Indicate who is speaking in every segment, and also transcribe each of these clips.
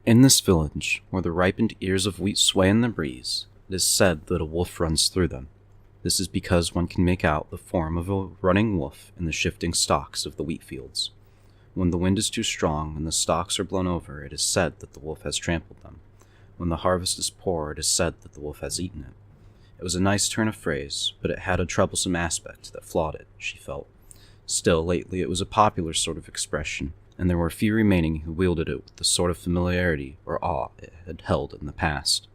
Speaker 1: In this village, where the ripened ears of wheat sway in the breeze, it is said that a wolf runs through them. This is because one can make out the form of a running wolf in the shifting stalks of the wheat fields. When the wind is too strong and the stalks are blown over, it is said that the wolf has trampled them. When the harvest is poor, it is said that the wolf has eaten it. It was a nice turn of phrase, but it had a troublesome aspect that flawed it, she felt. Still, lately it was a popular sort of expression, and there were few remaining who wielded it with the sort of familiarity or awe it had held in the past.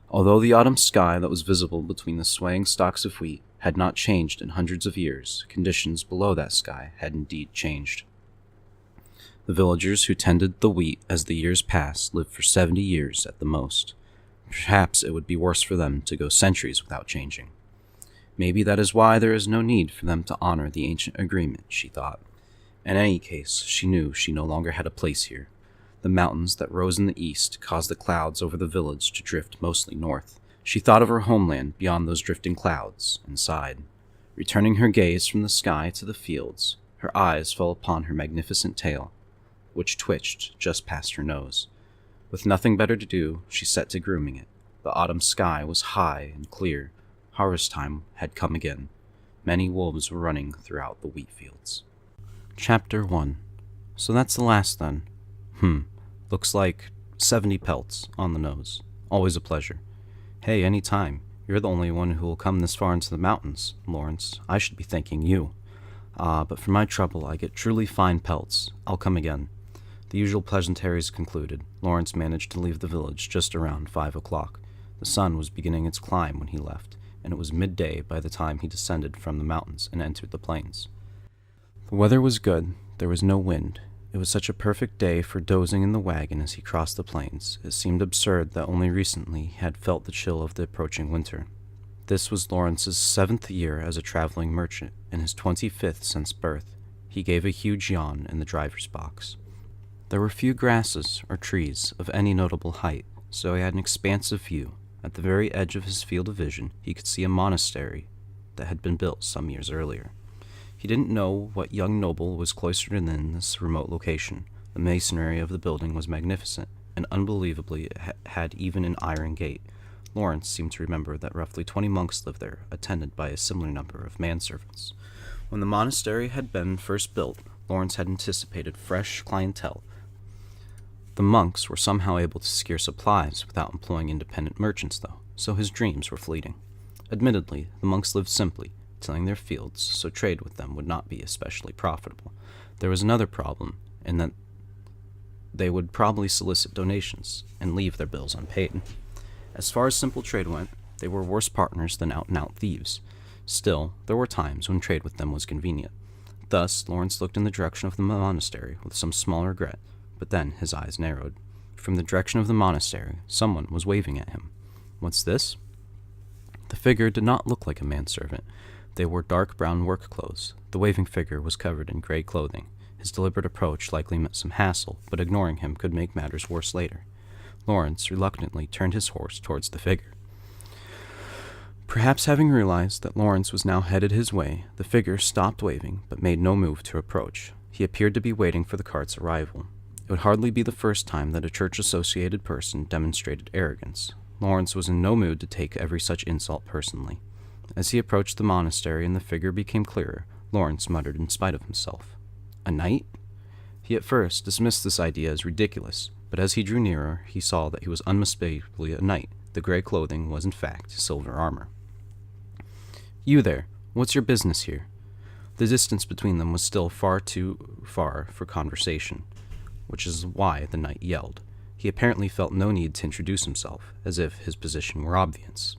Speaker 1: Although the autumn sky that was visible between the swaying stalks of wheat had not changed in hundreds of years, conditions below that sky had indeed changed. The villagers who tended the wheat as the years passed lived for 70 years at the most. Perhaps it would be worse for them to go centuries without changing. Maybe that is why there is no need for them to honor the ancient agreement, she thought. In any case, she knew she no longer had a place here. The mountains that rose in the east caused the clouds over the village to drift mostly north. She thought of her homeland beyond those drifting clouds, and sighed. Returning her gaze from the sky to the fields, her eyes fell upon her magnificent tail, which twitched just past her nose. With nothing better to do, she set to grooming it. The autumn sky was high and clear. Harvest time had come again. Many wolves were running throughout the wheat fields. Chapter 1. So that's the last then. Looks like 70 pelts on the nose. Always a pleasure. Hey, any time. You're the only one who will come this far into the mountains, Lawrence. I should be thanking you. But for my trouble, I get truly fine pelts. I'll come again. The usual pleasantries concluded, Lawrence managed to leave the village just around 5 o'clock. The sun was beginning its climb when he left, and it was midday by the time he descended from the mountains and entered the plains. The weather was good. There was no wind. It was such a perfect day for dozing in the wagon as he crossed the plains. It seemed absurd that only recently he had felt the chill of the approaching winter. This was Lawrence's 7th year as a traveling merchant, and his 25th since birth. He gave a huge yawn in the driver's box. There were few grasses or trees of any notable height, so he had an expansive view. At the very edge of his field of vision, he could see a monastery that had been built some years earlier. He didn't know what young noble was cloistered in this remote location. The masonry of the building was magnificent, and unbelievably it had even an iron gate. Lawrence seemed to remember that roughly 20 monks lived there, attended by a similar number of manservants. When the monastery had been first built, Lawrence had anticipated fresh clientele. The monks were somehow able to secure supplies without employing independent merchants, though, so his dreams were fleeting. Admittedly, the monks lived simply, tilling their fields, so trade with them would not be especially profitable. There was another problem, in that they would probably solicit donations and leave their bills unpaid. As far as simple trade went, they were worse partners than out-and-out thieves. Still, there were times when trade with them was convenient. Thus, Lawrence looked in the direction of the monastery with some small regret, but then his eyes narrowed. From the direction of the monastery, someone was waving at him. What's this? The figure did not look like a manservant. They wore dark brown work clothes. The waving figure was covered in gray clothing. His deliberate approach likely meant some hassle, but ignoring him could make matters worse later. Lawrence reluctantly turned his horse towards the figure. Perhaps having realized that Lawrence was now headed his way, the figure stopped waving, but made no move to approach. He appeared to be waiting for the cart's arrival. It would hardly be the first time that a church-associated person demonstrated arrogance. Lawrence was in no mood to take every such insult personally. As he approached the monastery and the figure became clearer, Lawrence muttered in spite of himself. A knight? He at first dismissed this idea as ridiculous, but as he drew nearer, he saw that he was unmistakably a knight. The gray clothing was in fact silver armor. You there, what's your business here? The distance between them was still far too far for conversation, which is why the knight yelled. He apparently felt no need to introduce himself, as if his position were obvious.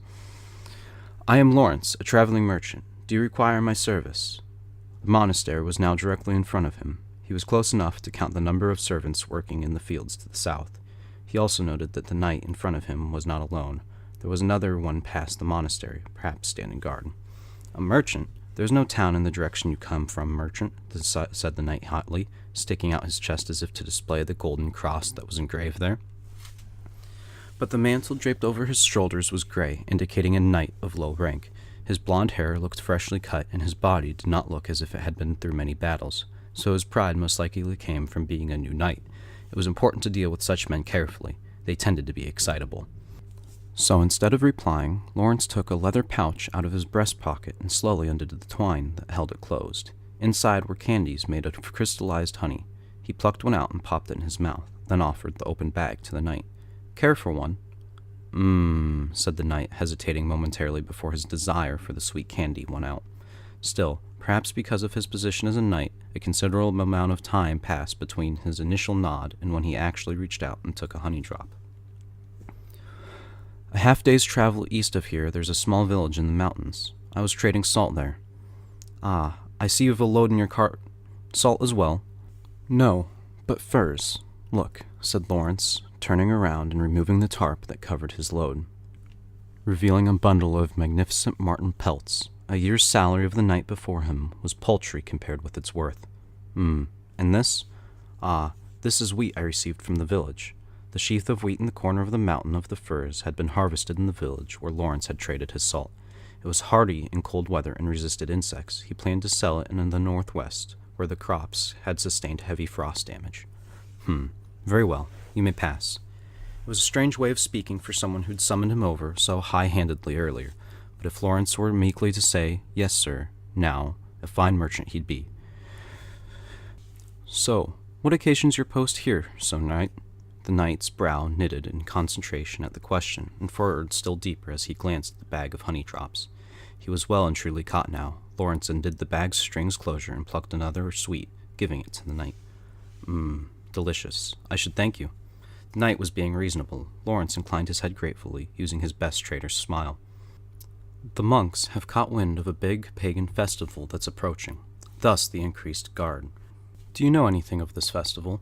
Speaker 1: I am Lawrence, a traveling merchant. Do you require my service? The monastery was now directly in front of him. He was close enough to count the number of servants working in the fields to the south. He also noted that the knight in front of him was not alone. There was another one past the monastery, perhaps standing guard. A merchant? There's no town in the direction you come from, merchant, said the knight hotly, sticking out his chest as if to display the golden cross that was engraved there. But the mantle draped over his shoulders was gray, indicating a knight of low rank. His blond hair looked freshly cut, and his body did not look as if it had been through many battles, so his pride most likely came from being a new knight. It was important to deal with such men carefully. They tended to be excitable. So instead of replying, Lawrence took a leather pouch out of his breast pocket and slowly undid the twine that held it closed. Inside were candies made of crystallized honey. He plucked one out and popped it in his mouth, then offered the open bag to the knight. "Care for one?" Said the knight, hesitating momentarily before his desire for the sweet candy won out. Still, perhaps because of his position as a knight, a considerable amount of time passed between his initial nod and when he actually reached out and took a honey drop. "A half-day's travel east of here, there's a small village in the mountains. I was trading salt there." "Ah, I see you've a load in your cart. Salt as well?" "No, but furs. Look," said Lawrence, turning around and removing the tarp that covered his load, revealing a bundle of magnificent marten pelts. A year's salary of the night before him was paltry compared with its worth. And this? Ah, this is wheat I received from the village." The sheath of wheat in the corner of the mountain of the firs had been harvested in the village where Lawrence had traded his salt. It was hardy in cold weather and resisted insects. He planned to sell it in the northwest, where the crops had sustained heavy frost damage. Very well, you may pass." It was a strange way of speaking for someone who'd summoned him over so high-handedly earlier, but if Lawrence were meekly to say, "Yes, sir," now, a fine merchant he'd be. "So, what occasions your post here, Sir Knight?" The knight's brow knitted in concentration at the question, and furrowed still deeper as he glanced at the bag of honey drops. He was well and truly caught now. Lawrence undid the bag's strings closure and plucked another sweet, giving it to the knight. Delicious. I should thank you." The knight was being reasonable. Lawrence inclined his head gratefully, using his best trader's smile. "The monks have caught wind of a big pagan festival that's approaching, thus the increased guard. Do you know anything of this festival?"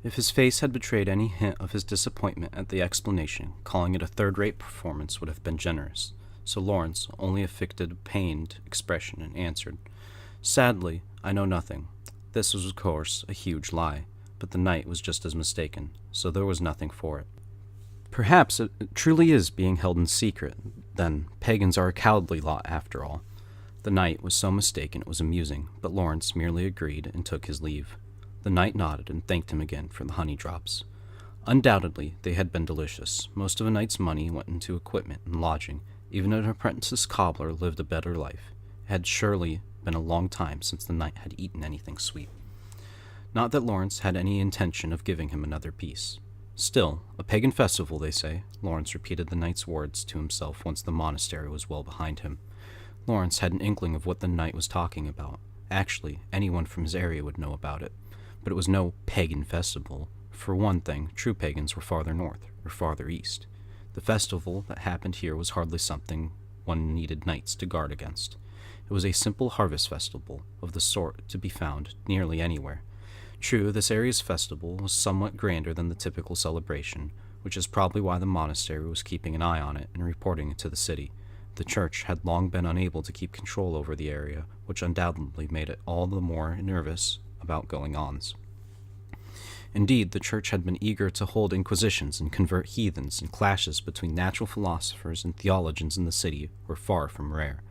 Speaker 1: If his face had betrayed any hint of his disappointment at the explanation, calling it a third-rate performance would have been generous, so Lawrence only affected a pained expression and answered, "Sadly, I know nothing." This was, of course, a huge lie, but the knight was just as mistaken, so there was nothing for it. "Perhaps it truly is being held in secret, then. Pagans are a cowardly lot, after all." The knight was so mistaken it was amusing, but Lawrence merely agreed and took his leave. The knight nodded and thanked him again for the honey drops. Undoubtedly, they had been delicious. Most of a knight's money went into equipment and lodging. Even an apprentice cobbler lived a better life. It had surely been a long time since the knight had eaten anything sweet. Not that Lawrence had any intention of giving him another piece. Still, a pagan festival, they say. Lawrence repeated the knight's words to himself once the monastery was well behind him. Lawrence had an inkling of what the knight was talking about. Actually, anyone from his area would know about it. But it was no pagan festival. For one thing, true pagans were farther north, or farther east. The festival that happened here was hardly something one needed knights to guard against. It was a simple harvest festival, of the sort to be found nearly anywhere. True, this area's festival was somewhat grander than the typical celebration, which is probably why the monastery was keeping an eye on it and reporting it to the city. The church had long been unable to keep control over the area, which undoubtedly made it all the more nervous about going-ons. Indeed, the church had been eager to hold inquisitions and convert heathens, and clashes between natural philosophers and theologians in the city were far from rare.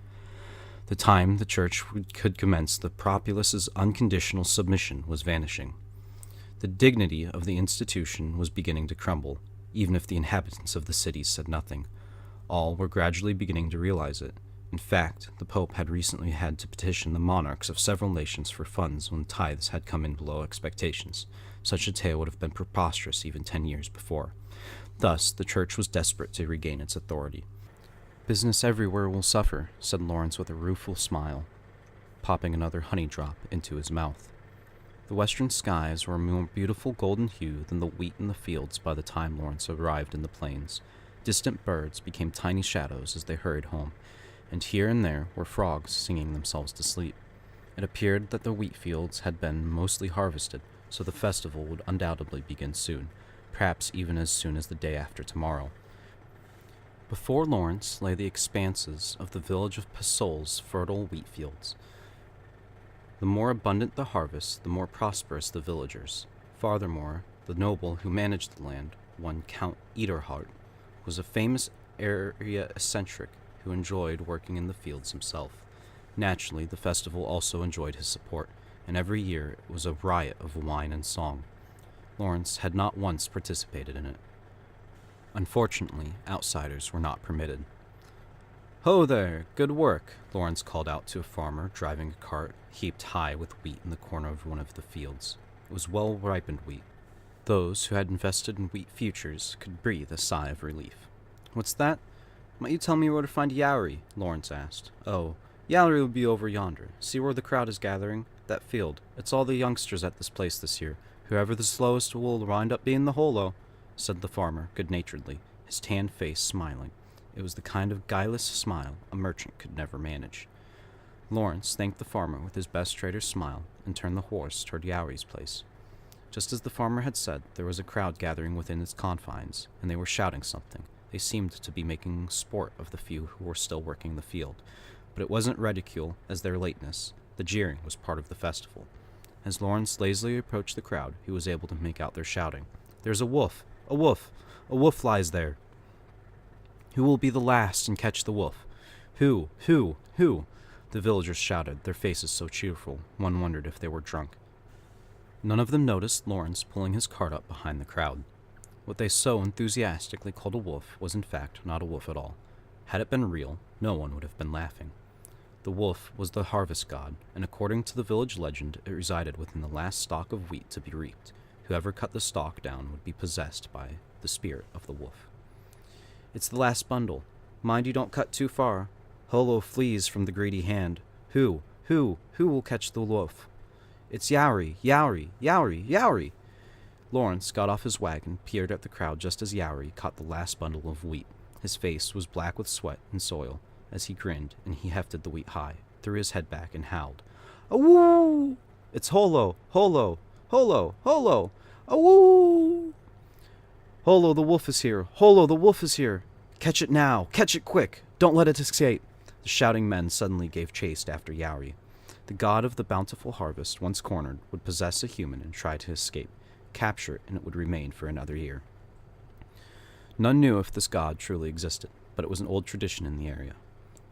Speaker 1: The time the church could commence the populace's unconditional submission was vanishing. The dignity of the institution was beginning to crumble, even if the inhabitants of the cities said nothing. All were gradually beginning to realize it. In fact, the Pope had recently had to petition the monarchs of several nations for funds when tithes had come in below expectations. Such a tale would have been preposterous even 10 years before. Thus, the church was desperate to regain its authority. "Business everywhere will suffer," said Lawrence with a rueful smile, popping another honey drop into his mouth. The western skies were a more beautiful golden hue than the wheat in the fields by the time Lawrence arrived in the plains. Distant birds became tiny shadows as they hurried home, and here and there were frogs singing themselves to sleep. It appeared that the wheat fields had been mostly harvested, so the festival would undoubtedly begin soon, perhaps even as soon as the day after tomorrow. Before Lawrence lay the expanses of the village of Passol's fertile wheat fields. The more abundant the harvest, the more prosperous the villagers. Furthermore, the noble who managed the land, one Count Edelhart, was a famous area eccentric who enjoyed working in the fields himself. Naturally, the festival also enjoyed his support, and every year it was a riot of wine and song. Lawrence had not once participated in it. Unfortunately, outsiders were not permitted. "Ho there! Good work!" Lawrence called out to a farmer driving a cart heaped high with wheat in the corner of one of the fields. It was well-ripened wheat. Those who had invested in wheat futures could breathe a sigh of relief. "What's that? Might you tell me where to find Yowery?" Lawrence asked. "Oh, Yowery will be over yonder. See where the crowd is gathering? That field. It's all the youngsters at this place this year. Whoever the slowest will wind up being the holo," said the farmer good-naturedly, his tanned face smiling. It was the kind of guileless smile a merchant could never manage. Lawrence thanked the farmer with his best trader's smile and turned the horse toward Yowery's place. Just as the farmer had said, there was a crowd gathering within its confines, and they were shouting something. They seemed to be making sport of the few who were still working the field. But it wasn't ridicule as their lateness. The jeering was part of the festival. As Lawrence lazily approached the crowd, he was able to make out their shouting. "There's a wolf! A wolf! A wolf lies there! Who will be the last and catch the wolf? Who? Who? Who?" The villagers shouted, their faces so cheerful, one wondered if they were drunk. None of them noticed Lawrence pulling his cart up behind the crowd. What they so enthusiastically called a wolf was in fact not a wolf at all. Had it been real, no one would have been laughing. The wolf was the harvest god, and according to the village legend, it resided within the last stalk of wheat to be reaped. Whoever cut the stalk down would be possessed by the spirit of the wolf. "It's the last bundle. Mind you don't cut too far. Holo flees from the greedy hand. Who will catch the wolf?" "It's Yowery, Yowery, Yowery, Yowery!" Lawrence got off his wagon, peered at the crowd just as Yowery caught the last bundle of wheat. His face was black with sweat and soil as he grinned, and he hefted the wheat high, threw his head back, and howled. "Awoo! It's Holo! Holo! Holo! Holo! Awoo! Holo, the wolf is here! Holo, the wolf is here! Catch it now! Catch it quick! Don't let it escape!" The shouting men suddenly gave chase after Yowery. The god of the bountiful harvest, once cornered, would possess a human and try to escape, capture it, and it would remain for another year. None knew if this god truly existed, but it was an old tradition in the area.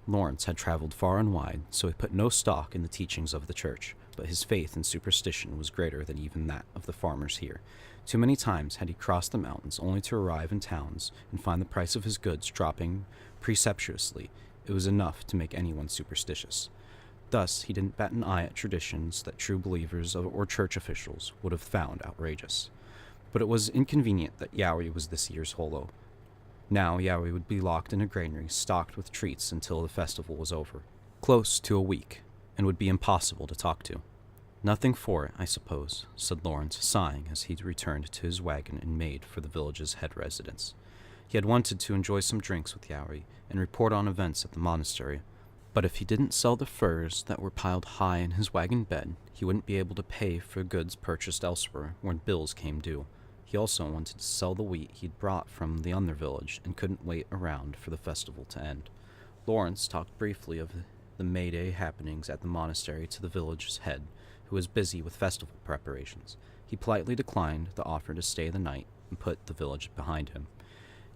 Speaker 1: Lawrence had traveled far and wide, so he put no stock in the teachings of the church, but his faith and superstition was greater than even that of the farmers here. Too many times had he crossed the mountains only to arrive in towns and find the price of his goods dropping precipitously. It was enough to make anyone superstitious. Thus, he didn't bat an eye at traditions that true believers or church officials would have found outrageous. But it was inconvenient that Yowery was this year's holo. Now Yowery would be locked in a granary stocked with treats until the festival was over, close to a week, and would be impossible to talk to. "Nothing for it, I suppose," said Lawrence, sighing as he returned to his wagon and made for the village's head residence. He had wanted to enjoy some drinks with Yowery and report on events at the monastery, but if he didn't sell the furs that were piled high in his wagon bed, he wouldn't be able to pay for goods purchased elsewhere when bills came due. He also wanted to sell the wheat he'd brought from the other village and couldn't wait around for the festival to end. Lawrence talked briefly of the May Day happenings at the monastery to the village's head, who was busy with festival preparations. He politely declined the offer to stay the night and put the village behind him.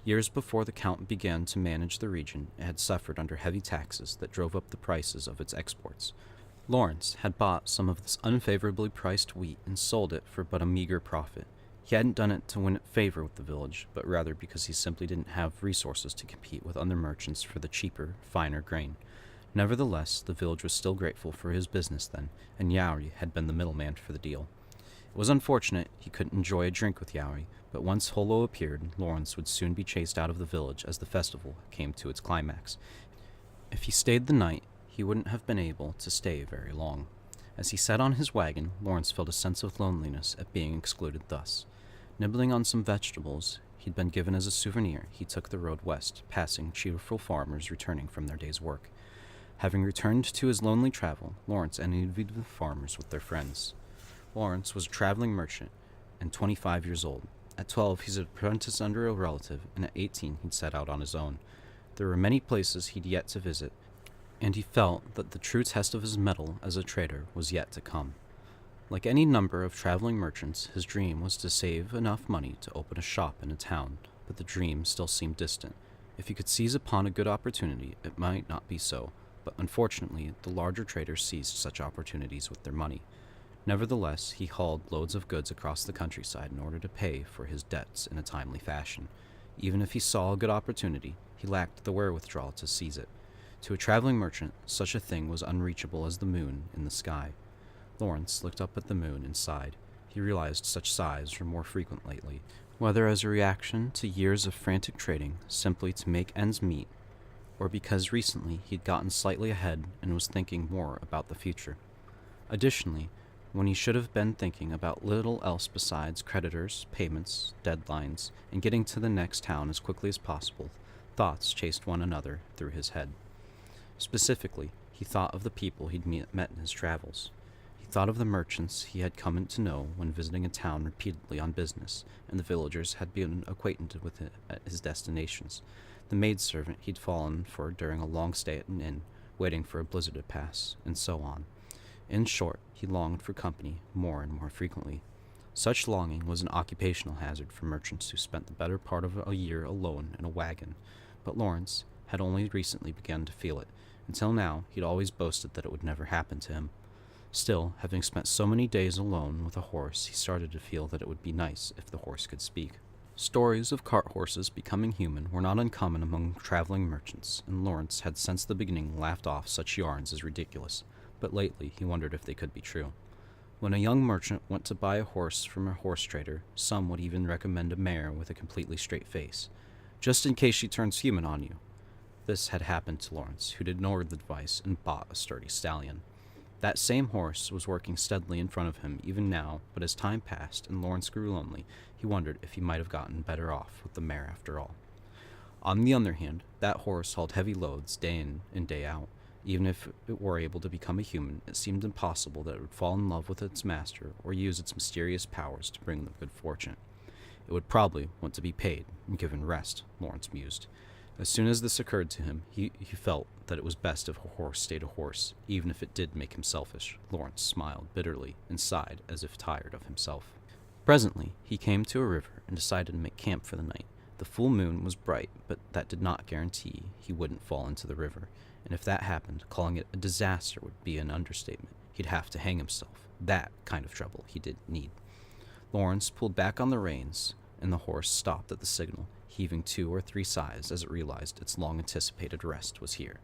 Speaker 1: Years before the Count began to manage the region, it had suffered under heavy taxes that drove up the prices of its exports. Lawrence had bought some of this unfavorably priced wheat and sold it for but a meager profit. He hadn't done it to win favor with the village, but rather because he simply didn't have resources to compete with other merchants for the cheaper, finer grain. Nevertheless, the village was still grateful for his business then, and Yowery had been the middleman for the deal. It was unfortunate he couldn't enjoy a drink with Yowery, but once Holo appeared, Lawrence would soon be chased out of the village as the festival came to its climax. If he stayed the night, he wouldn't have been able to stay very long. As he sat on his wagon, Lawrence felt a sense of loneliness at being excluded thus. Nibbling on some vegetables he'd been given as a souvenir, he took the road west, passing cheerful farmers returning from their day's work. Having returned to his lonely travel, Lawrence envied the farmers with their friends. Lawrence was a traveling merchant and 25 years old. At 12, he's an apprentice under a relative, and at 18, he'd set out on his own. There were many places he'd yet to visit, and he felt that the true test of his mettle as a trader was yet to come. Like any number of traveling merchants, his dream was to save enough money to open a shop in a town, but the dream still seemed distant. If he could seize upon a good opportunity, it might not be so, but unfortunately, the larger traders seized such opportunities with their money. Nevertheless, he hauled loads of goods across the countryside in order to pay for his debts in a timely fashion. Even if he saw a good opportunity, he lacked the wherewithal to seize it. To a traveling merchant, such a thing was unreachable as the moon in the sky. Lawrence looked up at the moon and sighed. He realized such sighs were more frequent lately, whether as a reaction to years of frantic trading, simply to make ends meet, or because recently he'd gotten slightly ahead and was thinking more about the future. Additionally, when he should have been thinking about little else besides creditors, payments, deadlines, and getting to the next town as quickly as possible, thoughts chased one another through his head. Specifically, he thought of the people he'd met in his travels. He thought of the merchants he had come to know when visiting a town repeatedly on business, and the villagers had been acquainted with it at his destinations, the maidservant he'd fallen for during a long stay at an inn, waiting for a blizzard to pass, and so on. In short, he longed for company more and more frequently. Such longing was an occupational hazard for merchants who spent the better part of a year alone in a wagon, but Lawrence had only recently begun to feel it. Until now, he'd always boasted that it would never happen to him. Still, having spent so many days alone with a horse, he started to feel that it would be nice if the horse could speak. Stories of cart horses becoming human were not uncommon among traveling merchants, and Lawrence had since the beginning laughed off such yarns as ridiculous, but lately he wondered if they could be true. When a young merchant went to buy a horse from a horse trader, some would even recommend a mare with a completely straight face, just in case she turns human on you. This had happened to Lawrence, who'd ignored the advice and bought a sturdy stallion. That same horse was working steadily in front of him even now, but as time passed and Lawrence grew lonely, he wondered if he might have gotten better off with the mare after all. On the other hand, that horse hauled heavy loads day in and day out. Even if it were able to become a human, it seemed impossible that it would fall in love with its master or use its mysterious powers to bring them good fortune. It would probably want to be paid and given rest, Lawrence mused. As soon as this occurred to him, he felt that it was best if a horse stayed a horse, even if it did make him selfish. Lawrence smiled bitterly and sighed as if tired of himself. Presently, he came to a river and decided to make camp for the night. The full moon was bright, but that did not guarantee he wouldn't fall into the river, and if that happened, calling it a disaster would be an understatement. He'd have to hang himself. That kind of trouble he didn't need. Lawrence pulled back on the reins, and the horse stopped at the signal, heaving 2 or 3 sighs as it realized its long-anticipated rest was here.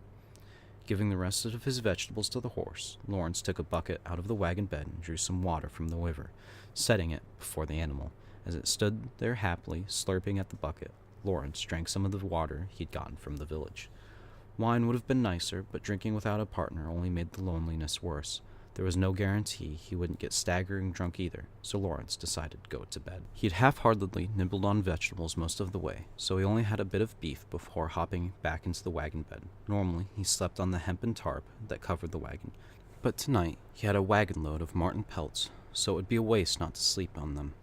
Speaker 1: Giving the rest of his vegetables to the horse, Lawrence took a bucket out of the wagon bed and drew some water from the river, setting it before the animal. As it stood there happily, slurping at the bucket, Lawrence drank some of the water he'd gotten from the village. Wine would have been nicer, but drinking without a partner only made the loneliness worse. There was no guarantee he wouldn't get staggering drunk either, so Lawrence decided to go to bed. He had half-heartedly nibbled on vegetables most of the way, so he only had a bit of beef before hopping back into the wagon bed. Normally, he slept on the hempen tarp that covered the wagon, but tonight he had a wagon load of marten pelts, so it would be a waste not to sleep on them.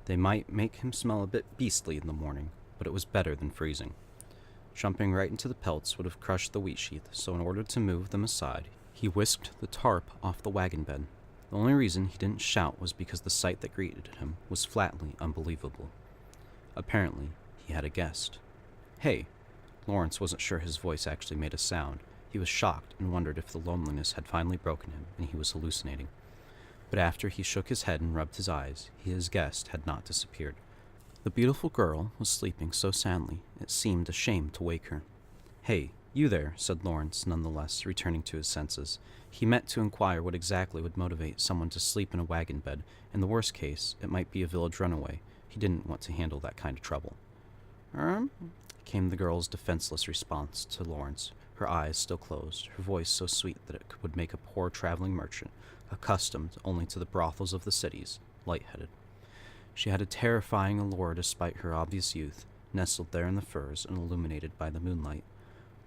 Speaker 1: They might make him smell a bit beastly in the morning, but it was better than freezing. Jumping right into the pelts would have crushed the wheat sheath, so in order to move them aside, he whisked the tarp off the wagon bed. The only reason he didn't shout was because the sight that greeted him was flatly unbelievable. Apparently, he had a guest. "Hey!" Lawrence wasn't sure his voice actually made a sound. He was shocked and wondered if the loneliness had finally broken him and he was hallucinating. But after he shook his head and rubbed his eyes, his guest had not disappeared. The beautiful girl was sleeping so soundly it seemed a shame to wake her. "Hey, you there," said Lawrence, nonetheless, returning to his senses. He meant to inquire what exactly would motivate someone to sleep in a wagon bed. In the worst case, it might be a village runaway. He didn't want to handle that kind of trouble. Came the girl's defenseless response to Lawrence, her eyes still closed, her voice so sweet that it would make a poor traveling merchant, accustomed only to the brothels of the cities, lightheaded. She had a terrifying allure despite her obvious youth, nestled there in the furs and illuminated by the moonlight.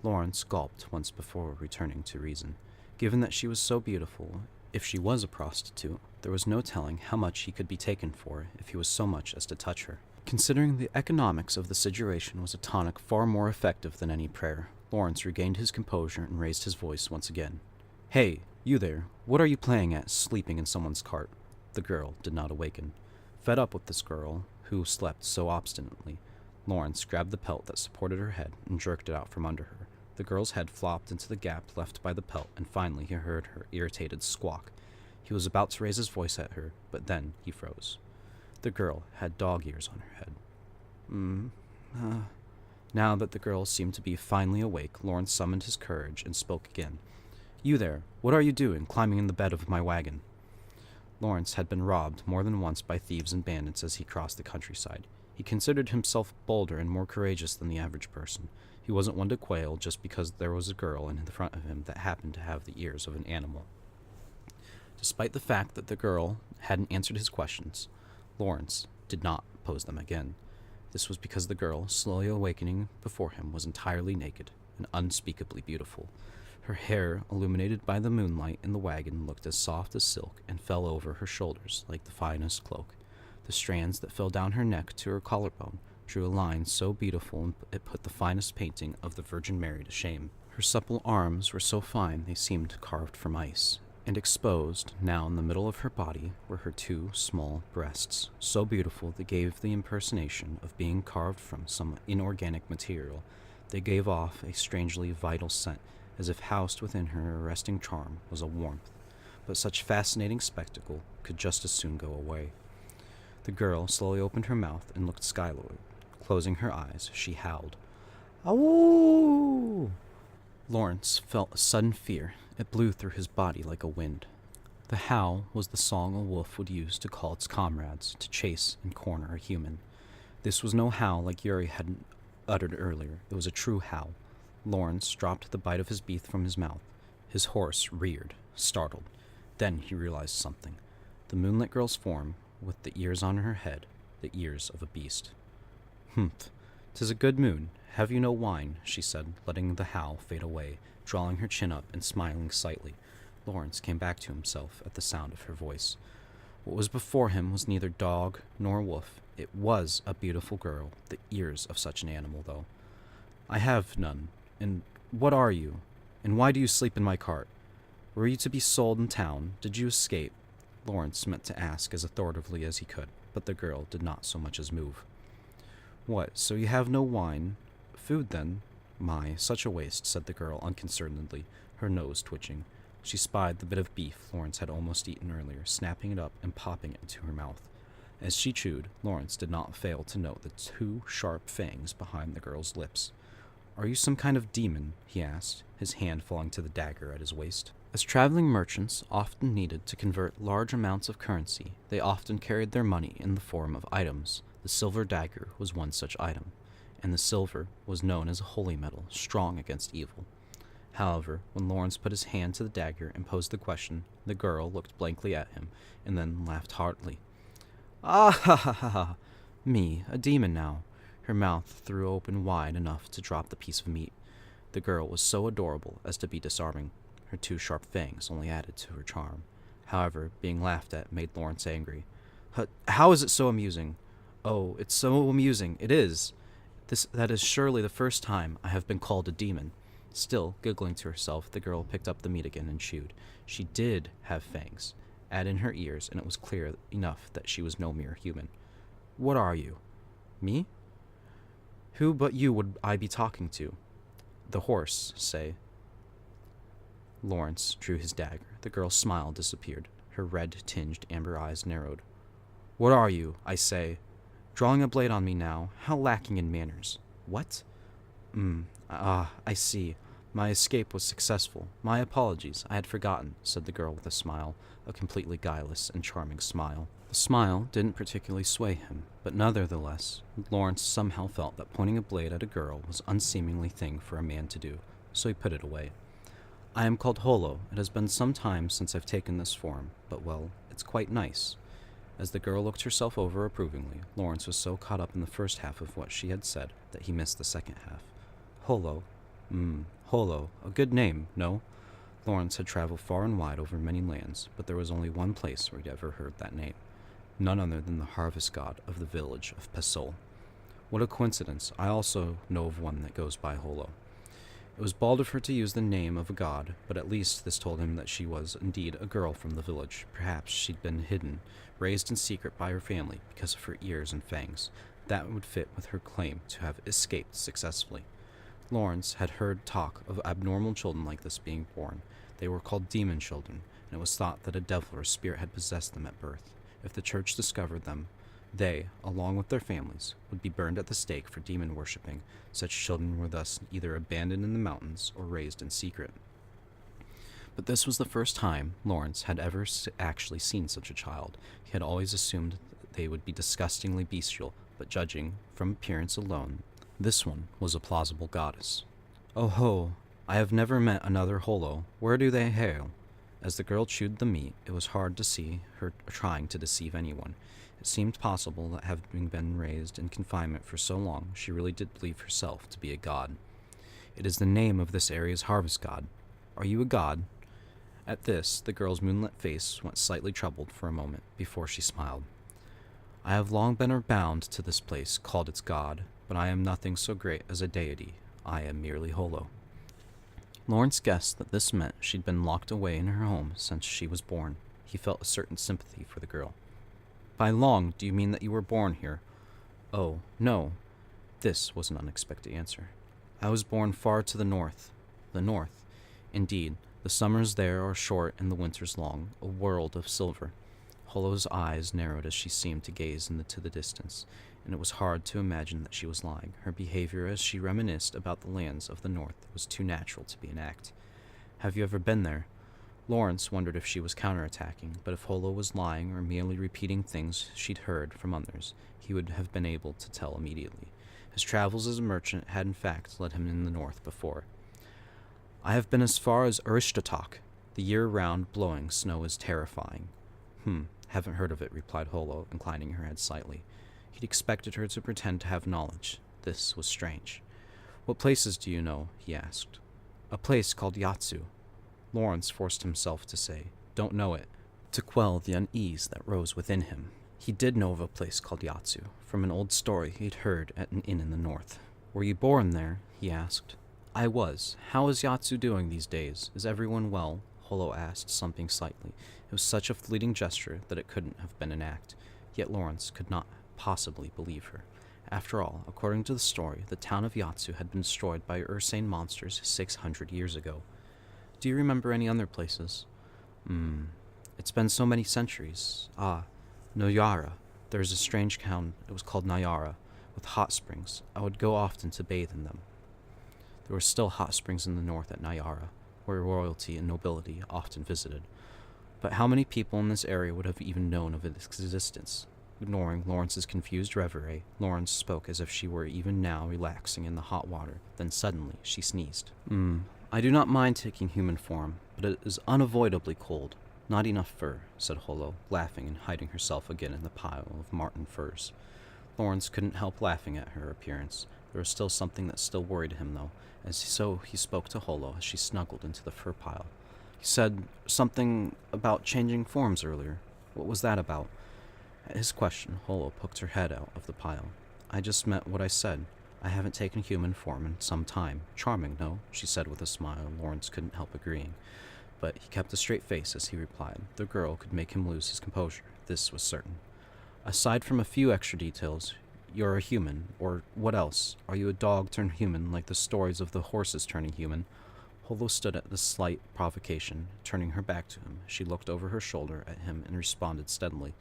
Speaker 1: Lawrence gulped once before returning to reason. Given that she was so beautiful, if she was a prostitute, there was no telling how much he could be taken for if he was so much as to touch her. Considering the economics of the situation was a tonic far more effective than any prayer, Lawrence regained his composure and raised his voice once again. "Hey, you there, what are you playing at, sleeping in someone's cart?" The girl did not awaken. Fed up with this girl, who slept so obstinately, Lawrence grabbed the pelt that supported her head and jerked it out from under her. The girl's head flopped into the gap left by the pelt, and finally he heard her irritated squawk. He was about to raise his voice at her, but then he froze. The girl had dog ears on her head. Now that the girl seemed to be finally awake, Lawrence summoned his courage and spoke again. "You there, what are you doing, climbing in the bed of my wagon?" Lawrence had been robbed more than once by thieves and bandits as he crossed the countryside. He considered himself bolder and more courageous than the average person. He wasn't one to quail just because there was a girl in the front of him that happened to have the ears of an animal. Despite the fact that the girl hadn't answered his questions, Lawrence did not pose them again. This was because the girl, slowly awakening before him, was entirely naked and unspeakably beautiful. Her hair, illuminated by the moonlight in the wagon, looked as soft as silk and fell over her shoulders like the finest cloak. The strands that fell down her neck to her collarbone drew a line so beautiful it put the finest painting of the Virgin Mary to shame. Her supple arms were so fine they seemed carved from ice, and exposed, now in the middle of her body, were her two small breasts, so beautiful they gave the impersonation of being carved from some inorganic material. They gave off a strangely vital scent, as if housed within her arresting charm was a warmth. But such fascinating spectacle could just as soon go away. The girl slowly opened her mouth and looked skyward. Closing her eyes, she howled, "Awoo!" Lawrence felt a sudden fear. It blew through his body like a wind. The howl was the song a wolf would use to call its comrades to chase and corner a human. This was no howl like Yuri had uttered earlier. It was a true howl. Lawrence dropped the bite of his beef from his mouth. His horse reared, startled. Then he realized something. The moonlit girl's form, with the ears on her head, the ears of a beast. "Humph, 'tis a good moon. Have you no wine?" she said, letting the howl fade away, drawing her chin up and smiling slightly. Lawrence came back to himself at the sound of her voice. What was before him was neither dog nor wolf. It was a beautiful girl, the ears of such an animal, though. "I have none. And what are you? And why do you sleep in my cart? Were you to be sold in town? Did you escape?" Lawrence meant to ask as authoritatively as he could, but the girl did not so much as move. "What, so you have no wine? Food, then?" "My, such a waste," said the girl unconcernedly, her nose twitching. She spied the bit of beef Lawrence had almost eaten earlier, snapping it up and popping it into her mouth. As she chewed, Lawrence did not fail to note the two sharp fangs behind the girl's lips. "Are you some kind of demon?" he asked, his hand falling to the dagger at his waist. As traveling merchants often needed to convert large amounts of currency, they often carried their money in the form of items. The silver dagger was one such item, and the silver was known as a holy metal, strong against evil. However, when Lawrence put his hand to the dagger and posed the question, the girl looked blankly at him, and then laughed heartily. "Ah ha ha ha ha! Me, a demon now!" Her mouth threw open wide enough to drop the piece of meat. The girl was so adorable as to be disarming. Her two sharp fangs only added to her charm. However, being laughed at made Lawrence angry. "How is it so amusing?" "Oh, it's so amusing, it is. That is surely the first time I have been called a demon." Still giggling to herself, the girl picked up the meat again and chewed. She did have fangs. Add in her ears, and it was clear enough that she was no mere human. "What are you?" "Me? Who but you would I be talking to?" "The horse, say." Lawrence drew his dagger. The girl's smile disappeared. Her red-tinged amber eyes narrowed. "What are you, I say? Drawing a blade on me now? How lacking in manners." "What?" I see. My escape was successful. My apologies. I had forgotten," said the girl with a smile, a completely guileless and charming smile. The smile didn't particularly sway him, but nevertheless, Lawrence somehow felt that pointing a blade at a girl was an unseemly thing for a man to do, so he put it away. "I am called Holo. It has been some time since I've taken this form, but, well, it's quite nice." As the girl looked herself over approvingly, Lawrence was so caught up in the first half of what she had said that he missed the second half. "Holo. Holo. A good name, no?" Lawrence had traveled far and wide over many lands, but there was only one place where he'd ever heard that name. None other than the harvest god of the village of Pesol. What a coincidence. I also know of one that goes by Holo. It was bald of her to use the name of a god, but at least this told him that she was indeed a girl from the village. Perhaps she'd been hidden, raised in secret by her family because of her ears and fangs. That would fit with her claim to have escaped successfully. Lawrence had heard talk of abnormal children like this being born. They were called demon children. and it was thought that a devil or spirit had possessed them at birth. If the church discovered them, they, along with their families, would be burned at the stake for demon worshipping. Such children were thus either abandoned in the mountains or raised in secret. But this was the first time Lawrence had ever actually seen such a child. He had always assumed that they would be disgustingly bestial, but judging from appearance alone, this one was a plausible goddess. "Oh ho, I have never met another Holo. Where do they hail?" As the girl chewed the meat, it was hard to see her trying to deceive anyone. It seemed possible that having been raised in confinement for so long, she really did believe herself to be a god. "It is the name of this area's harvest god. Are you a god?" At this, the girl's moonlit face went slightly troubled for a moment before she smiled. "I have long been bound to this place, called its god, but I am nothing so great as a deity. I am merely Holo." Lawrence guessed that this meant she'd been locked away in her home since she was born. He felt a certain sympathy for the girl. "By long, do you mean that you were born here?" "Oh, no." This was an unexpected answer. "I was born far to the north." "The north?" "Indeed. The summers there are short and the winters long, a world of silver." Holo's eyes narrowed as she seemed to gaze into the distance, and it was hard to imagine that she was lying. Her behavior as she reminisced about the lands of the north was too natural to be an act. "Have you ever been there?" Lawrence wondered if she was counterattacking, but if Holo was lying or merely repeating things she'd heard from others, he would have been able to tell immediately. His travels as a merchant had in fact led him in the north before. "I have been as far as Urishtatok. The year-round blowing snow is terrifying." Haven't heard of it," replied Holo, inclining her head slightly. He'd expected her to pretend to have knowledge. This was strange. "What places do you know?" he asked. "A place called Yatsu." Lawrence forced himself to say, "Don't know it," to quell the unease that rose within him. He did know of a place called Yatsu, from an old story he'd heard at an inn in the north. "Were you born there?" he asked. "I was. How is Yatsu doing these days? Is everyone well?" Holo asked, something slightly. It was such a fleeting gesture that it couldn't have been an act, yet Lawrence could not possibly believe her. After all, according to the story, the town of Yatsu had been destroyed by ursine monsters 600 years ago. "Do you remember any other places?" It's been so many centuries. Nayara. There is a strange town, it was called Nayara, with hot springs. I would go often to bathe in them." There were still hot springs in the north at Nayara, where royalty and nobility often visited. But how many people in this area would have even known of its existence? Ignoring Lawrence's confused reverie, Lawrence spoke as if she were even now relaxing in the hot water. Then suddenly she sneezed. "I do not mind taking human form, but it is unavoidably cold. Not enough fur," said Holo, laughing and hiding herself again in the pile of marten furs. Lawrence couldn't help laughing at her appearance. There was still something that still worried him, though, so he spoke to Holo as she snuggled into the fur pile. "You said something about changing forms earlier. What was that about?" At his question, Holo poked her head out of the pile. "I just meant what I said. I haven't taken human form in some time. Charming, no?" she said with a smile. Lawrence couldn't help agreeing, but he kept a straight face as he replied. The girl could make him lose his composure, this was certain. "Aside from a few extra details, you're a human, or what else? Are you a dog turned human, like the stories of the horses turning human?" Holo stood at this slight provocation. Turning her back to him, she looked over her shoulder at him and responded steadily.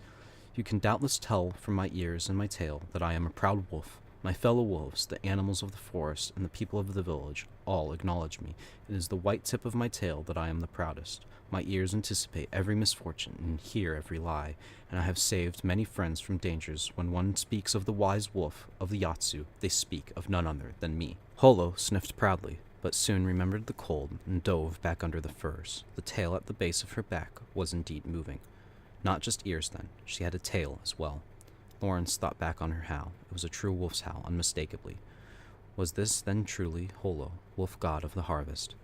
Speaker 1: "You can doubtless tell from my ears and my tail that I am a proud wolf. My fellow wolves, the animals of the forest, and the people of the village, all acknowledge me. It is the white tip of my tail that I am the proudest. My ears anticipate every misfortune and hear every lie, and I have saved many friends from dangers. When one speaks of the wise wolf of the Yatsu, they speak of none other than me." Holo sniffed proudly, but soon remembered the cold and dove back under the furs. The tail at the base of her back was indeed moving. Not just ears, then. She had a tail as well. Lawrence thought back on her howl. It was a true wolf's howl, unmistakably. Was this then truly Holo, wolf god of the harvest?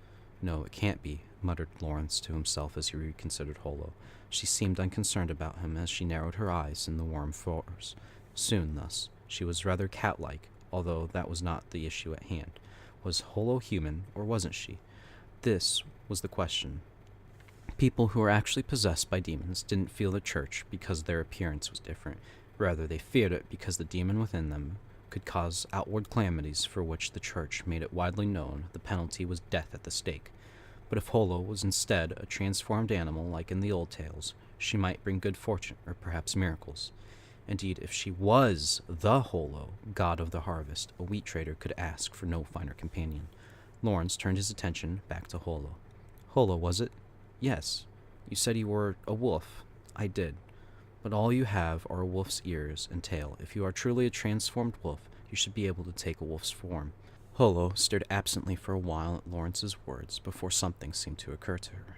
Speaker 1: "No, it can't be," muttered Lawrence to himself as he reconsidered Holo. She seemed unconcerned about him as she narrowed her eyes in the warm furs. Soon, thus, she was rather cat-like, although that was not the issue at hand. Was Holo human, or wasn't she? This was the question. People who were actually possessed by demons didn't fear the church because their appearance was different. Rather, they feared it because the demon within them could cause outward calamities for which the church made it widely known the penalty was death at the stake. But if Holo was instead a transformed animal like in the old tales, she might bring good fortune or perhaps miracles. Indeed, if she was the Holo, god of the harvest, a wheat trader could ask for no finer companion. Lawrence turned his attention back to Holo. Holo, was it? Yes. You said you were a wolf. I did. But all you have are a wolf's ears and tail. If you are truly a transformed wolf, you should be able to take a wolf's form. Holo stared absently for a while at Lawrence's words before something seemed to occur to her.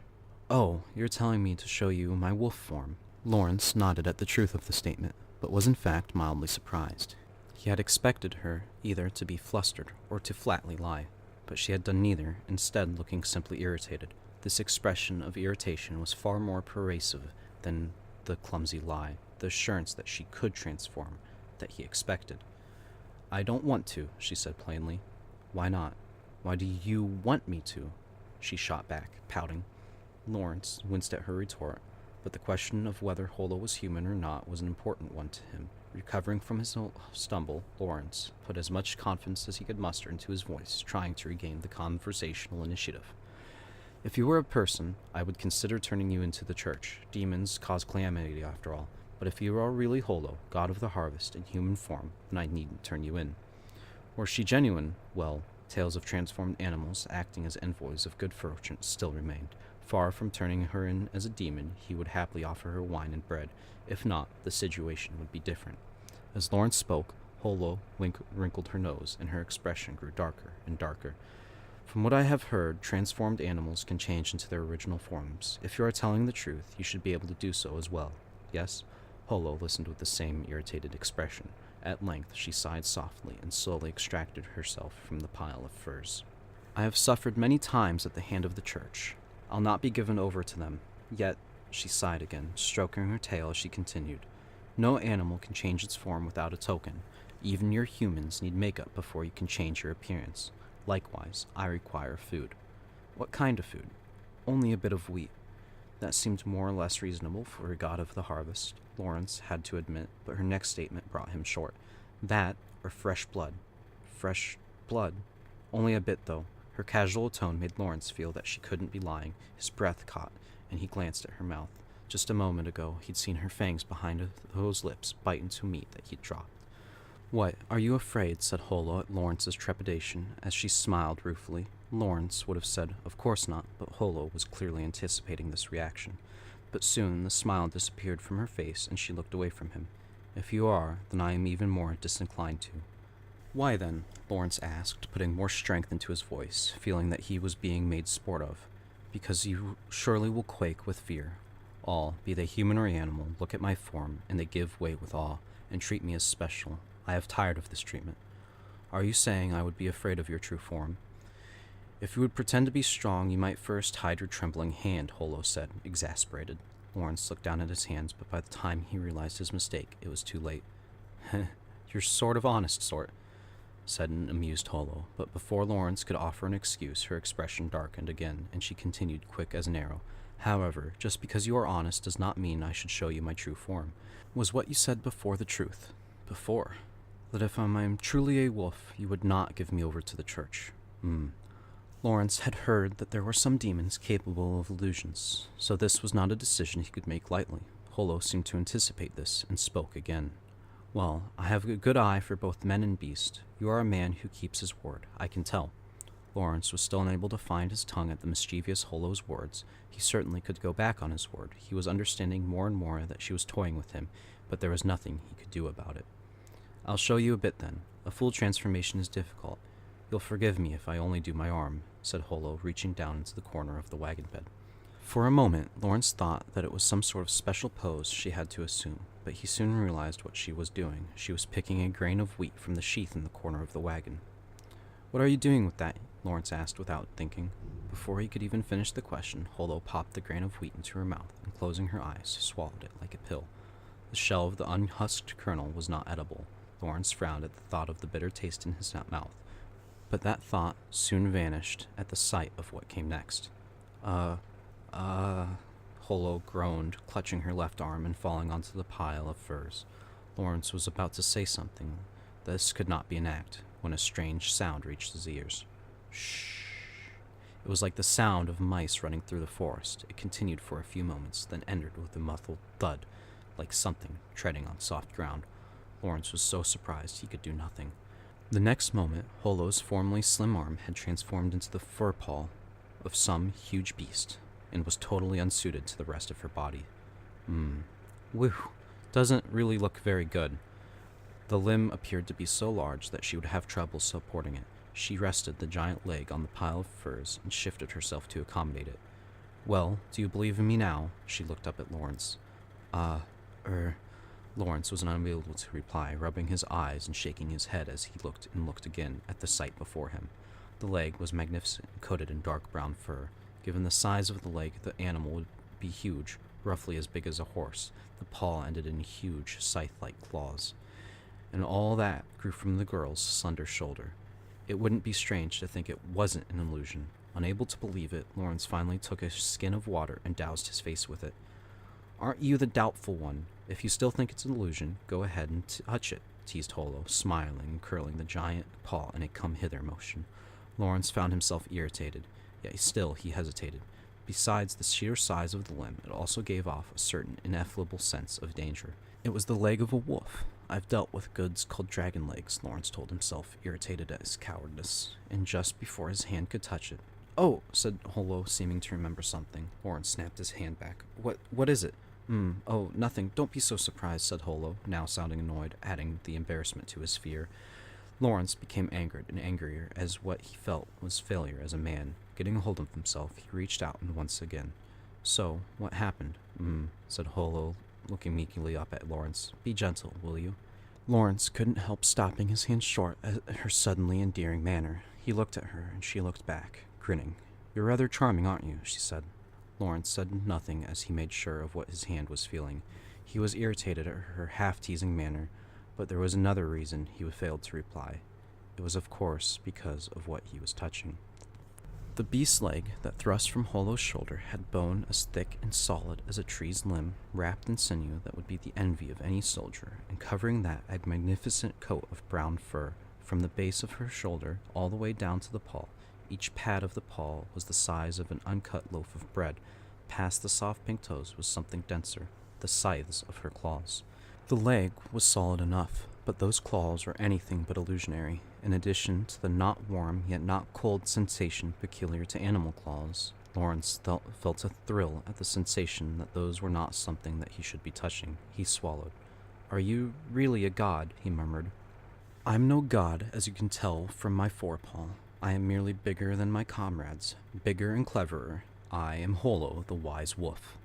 Speaker 1: Oh, you're telling me to show you my wolf form. Lawrence nodded at the truth of the statement, but was in fact mildly surprised. He had expected her either to be flustered or to flatly lie, but she had done neither, instead looking simply irritated. This expression of irritation was far more pervasive than the clumsy lie, the assurance that she could transform, that he expected. I don't want to, she said plainly. Why not? Why do you want me to? She shot back, pouting. Lawrence winced at her retort, but the question of whether Holo was human or not was an important one to him. Recovering from his stumble, Lawrence put as much confidence as he could muster into his voice, trying to regain the conversational initiative. If you were a person, I would consider turning you into the church. Demons cause calamity, after all. But if you are really Holo, god of the harvest, in human form, then I needn't turn you in. Were she genuine, well, tales of transformed animals acting as envoys of good fortune still remained. Far from turning her in as a demon, he would happily offer her wine and bread. If not, the situation would be different. As Lawrence spoke, Holo wrinkled her nose, and her expression grew darker and darker. From what I have heard, transformed animals can change into their original forms. If you are telling the truth, you should be able to do so as well. Yes? Holo listened with the same irritated expression. At length, she sighed softly and slowly extracted herself from the pile of furs. I have suffered many times at the hand of the church. I'll not be given over to them. Yet, she sighed again, stroking her tail as she continued. No animal can change its form without a token. Even your humans need makeup before you can change your appearance. Likewise, I require food. What kind of food? Only a bit of wheat. That seemed more or less reasonable for a god of the harvest, Lawrence had to admit, but her next statement brought him short. That, or fresh blood. Fresh blood? Only a bit, though. Her casual tone made Lawrence feel that she couldn't be lying. His breath caught, and he glanced at her mouth. Just a moment ago, he'd seen her fangs behind those lips bite into meat that he'd dropped. What, are you afraid? Said Holo at Lawrence's trepidation, as she smiled ruefully. Lawrence would have said, of course not, but Holo was clearly anticipating this reaction. But soon the smile disappeared from her face, and she looked away from him. If you are, then I am even more disinclined to. Why then? Lawrence asked, putting more strength into his voice, feeling that he was being made sport of. Because you surely will quake with fear. All, be they human or animal, look at my form, and they give way with awe, and treat me as special. I have tired of this treatment. Are you saying I would be afraid of your true form? If you would pretend to be strong, you might first hide your trembling hand, Holo said, exasperated. Lawrence looked down at his hands, but by the time he realized his mistake, it was too late. You're sort of honest sort, said an amused Holo, but before Lawrence could offer an excuse, her expression darkened again, and she continued quick as an arrow. However, just because you are honest does not mean I should show you my true form. Was what you said before the truth? Before? That if I am truly a wolf, you would not give me over to the church. Lawrence had heard that there were some demons capable of illusions, so this was not a decision he could make lightly. Holo seemed to anticipate this, and spoke again. Well, I have a good eye for both men and beast. You are a man who keeps his word, I can tell. Lawrence was still unable to find his tongue at the mischievous Holo's words. He certainly could go back on his word. He was understanding more and more that she was toying with him, but there was nothing he could do about it. I'll show you a bit then. A full transformation is difficult. You'll forgive me if I only do my arm, said Holo, reaching down into the corner of the wagon bed. For a moment, Lawrence thought that it was some sort of special pose she had to assume, but he soon realized what she was doing. She was picking a grain of wheat from the sheath in the corner of the wagon. What are you doing with that? Lawrence asked without thinking. Before he could even finish the question, Holo popped the grain of wheat into her mouth, and closing her eyes, swallowed it like a pill. The shell of the unhusked kernel was not edible. Lawrence frowned at the thought of the bitter taste in his mouth, but that thought soon vanished at the sight of what came next. Holo groaned, clutching her left arm and falling onto the pile of furs. Lawrence was about to say something. This could not be an act, when a strange sound reached his ears. Shh! It was like the sound of mice running through the forest. It continued for a few moments, then ended with a muffled thud, like something treading on soft ground. Lawrence was so surprised he could do nothing. The next moment, Holo's formerly slim arm had transformed into the fur paw of some huge beast, and was totally unsuited to the rest of her body. Whew. Doesn't really look very good. The limb appeared to be so large that she would have trouble supporting it. She rested the giant leg on the pile of furs and shifted herself to accommodate it. Well, do you believe in me now? She looked up at Lawrence. Lawrence was unable to reply, rubbing his eyes and shaking his head as he looked and looked again at the sight before him. The leg was magnificent, coated in dark brown fur. Given the size of the leg, the animal would be huge, roughly as big as a horse. The paw ended in huge, scythe-like claws. And all that grew from the girl's slender shoulder. It wouldn't be strange to think it wasn't an illusion. Unable to believe it, Lawrence finally took a skin of water and doused his face with it. Aren't you the doubtful one? If you still think it's an illusion, go ahead and touch it, teased Holo, smiling and curling the giant paw in a come-hither motion. Lawrence found himself irritated, yet still he hesitated. Besides the sheer size of the limb, it also gave off a certain ineffable sense of danger. It was the leg of a wolf. I've dealt with goods called dragon legs, Lawrence told himself, irritated at his cowardice, and just before his hand could touch it. Oh, said Holo, seeming to remember something. Lawrence snapped his hand back. What is it? Oh, nothing. Don't be so surprised, said Holo, now sounding annoyed, adding the embarrassment to his fear. Lawrence became angered and angrier as what he felt was failure as a man. Getting a hold of himself, he reached out and once again. So, what happened? Said Holo, looking meekly up at Lawrence. Be gentle, will you? Lawrence couldn't help stopping his hand short at her suddenly endearing manner. He looked at her, and she looked back, grinning. You're rather charming, aren't you? She said. Lawrence said nothing as he made sure of what his hand was feeling. He was irritated at her half-teasing manner, but there was another reason he failed to reply. It was, of course, because of what he was touching. The beast's leg that thrust from Holo's shoulder had bone as thick and solid as a tree's limb, wrapped in sinew that would be the envy of any soldier, and covering that a magnificent coat of brown fur. From the base of her shoulder all the way down to the paw, each pad of the paw was the size of an uncut loaf of bread. Past the soft pink toes was something denser, the scythes of her claws. The leg was solid enough, but those claws were anything but illusionary. In addition to the not warm yet not cold sensation peculiar to animal claws, Lawrence felt a thrill at the sensation that those were not something that he should be touching. He swallowed. Are you really a god? He murmured. I'm no god, as you can tell from my forepaw. I am merely bigger than my comrades, bigger and cleverer. I am Holo, the wise wolf.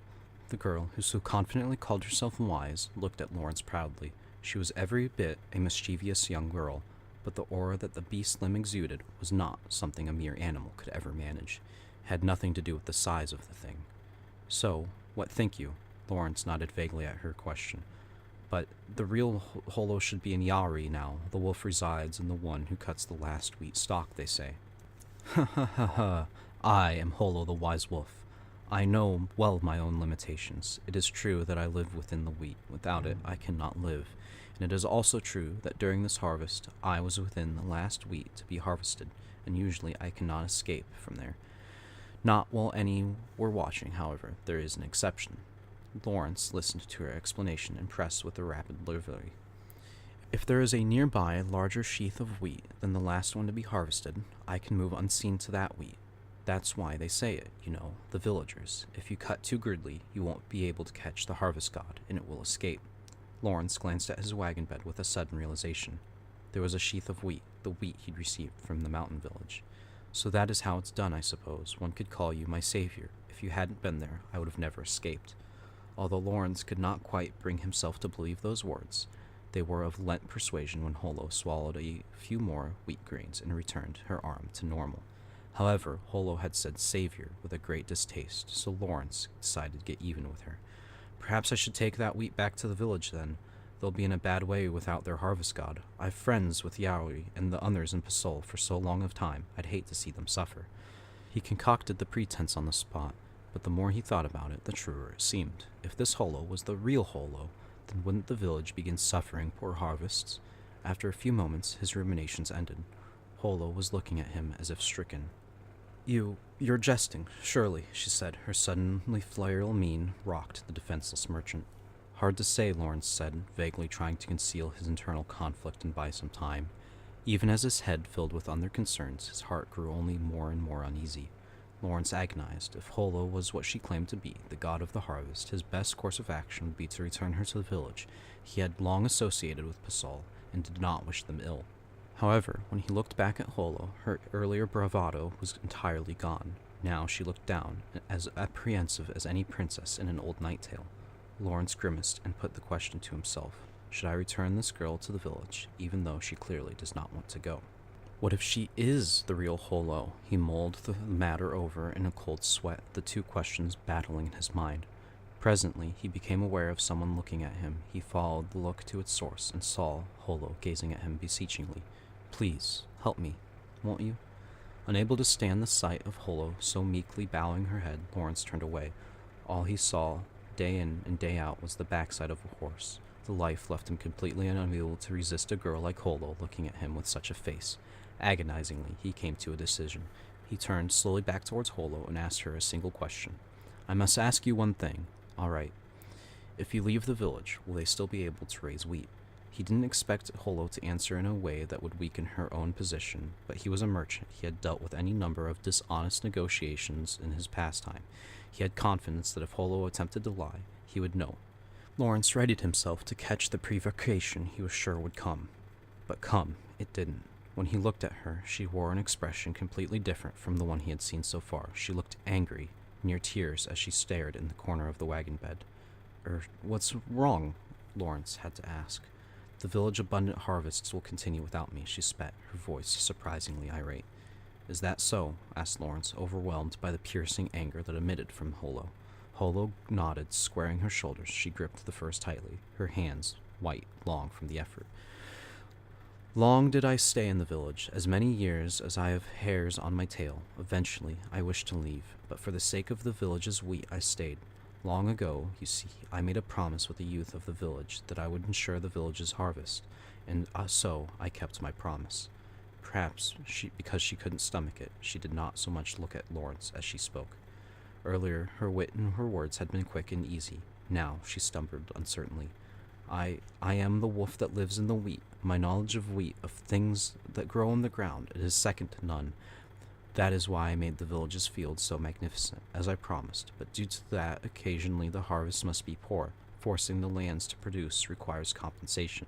Speaker 1: The girl, who so confidently called herself wise, looked at Lawrence proudly. She was every bit a mischievous young girl, but the aura that the beast's limb exuded was not something a mere animal could ever manage. It had nothing to do with the size of the thing. So, what think you? Lawrence nodded vaguely at her question. But the real Holo should be in Yari now. The wolf resides in the one who cuts the last wheat stalk, they say. Ha ha ha ha. I am Holo the wise wolf. I know well my own limitations. It is true that I live within the wheat. Without it, I cannot live. And it is also true that during this harvest, I was within the last wheat to be harvested, and usually I cannot escape from there. Not while any were watching, however. There is an exception. Lawrence listened to her explanation, impressed with the rapid delivery. If there is a nearby larger sheath of wheat than the last one to be harvested, I can move unseen to that wheat. That's why they say it, you know, the villagers. If you cut too girdly, you won't be able to catch the harvest god, and it will escape. Lawrence glanced at his wagon bed with a sudden realization. There was a sheath of wheat, the wheat he'd received from the mountain village. So that is how it's done, I suppose. One could call you my savior. If you hadn't been there, I would have never escaped. Although Lawrence could not quite bring himself to believe those words, they were of lent persuasion when Holo swallowed a few more wheat grains and returned her arm to normal. However, Holo had said savior with a great distaste, so Lawrence decided to get even with her. Perhaps I should take that wheat back to the village then. They'll be in a bad way without their harvest god. I've friends with Yaoi and the others in Pasol for so long of time, I'd hate to see them suffer. He concocted the pretense on the spot, but the more he thought about it, the truer it seemed. If this Holo was the real Holo, then wouldn't the village begin suffering poor harvests? After a few moments, his ruminations ended. Holo was looking at him as if stricken. You're jesting, surely, she said. Her suddenly floral mien rocked the defenseless merchant. Hard to say, Lawrence said, vaguely trying to conceal his internal conflict and buy some time. Even as his head filled with other concerns, his heart grew only more and more uneasy. Lawrence agonized. If Holo was what she claimed to be, the god of the harvest, his best course of action would be to return her to the village he had long associated with Pasal, and did not wish them ill. However, when he looked back at Holo, her earlier bravado was entirely gone. Now she looked down, as apprehensive as any princess in an old knight tale. Lawrence grimaced and put the question to himself. Should I return this girl to the village, even though she clearly does not want to go? What if she is the real Holo? He mulled the matter over in a cold sweat, the two questions battling in his mind. Presently, he became aware of someone looking at him. He followed the look to its source and saw Holo gazing at him beseechingly. Please, help me, won't you? Unable to stand the sight of Holo so meekly bowing her head, Lawrence turned away. All he saw, day in and day out, was the backside of a horse. The life left him completely unable to resist a girl like Holo looking at him with such a face. Agonizingly, he came to a decision. He turned slowly back towards Holo and asked her a single question. I must ask you one thing. All right. If you leave the village, will they still be able to raise wheat? He didn't expect Holo to answer in a way that would weaken her own position, but he was a merchant. He had dealt with any number of dishonest negotiations in his pastime. He had confidence that if Holo attempted to lie, he would know. Lawrence readied himself to catch the provocation he was sure would come. But come, it didn't. When he looked at her, she wore an expression completely different from the one he had seen so far. She looked angry, near tears, as she stared in the corner of the wagon bed. What's wrong? Lawrence had to ask. The village abundant harvests will continue without me, she spat, her voice surprisingly irate. Is that so? Asked Lawrence, overwhelmed by the piercing anger that emitted from Holo. Holo nodded, squaring her shoulders. She gripped the furs tightly, her hands white, long from the effort. Long did I stay in the village, as many years as I have hairs on my tail. Eventually, I wished to leave, but for the sake of the village's wheat I stayed. Long ago, you see, I made a promise with the youth of the village that I would ensure the village's harvest, and so I kept my promise. Perhaps because she couldn't stomach it, she did not so much look at Lawrence as she spoke. Earlier, her wit and her words had been quick and easy. Now, she stumbled uncertainly. I am the wolf that lives in the wheat. My knowledge of wheat, of things that grow in the ground, it is second to none. That is why I made the village's fields so magnificent, as I promised, but due to that, occasionally the harvest must be poor. Forcing the lands to produce requires compensation.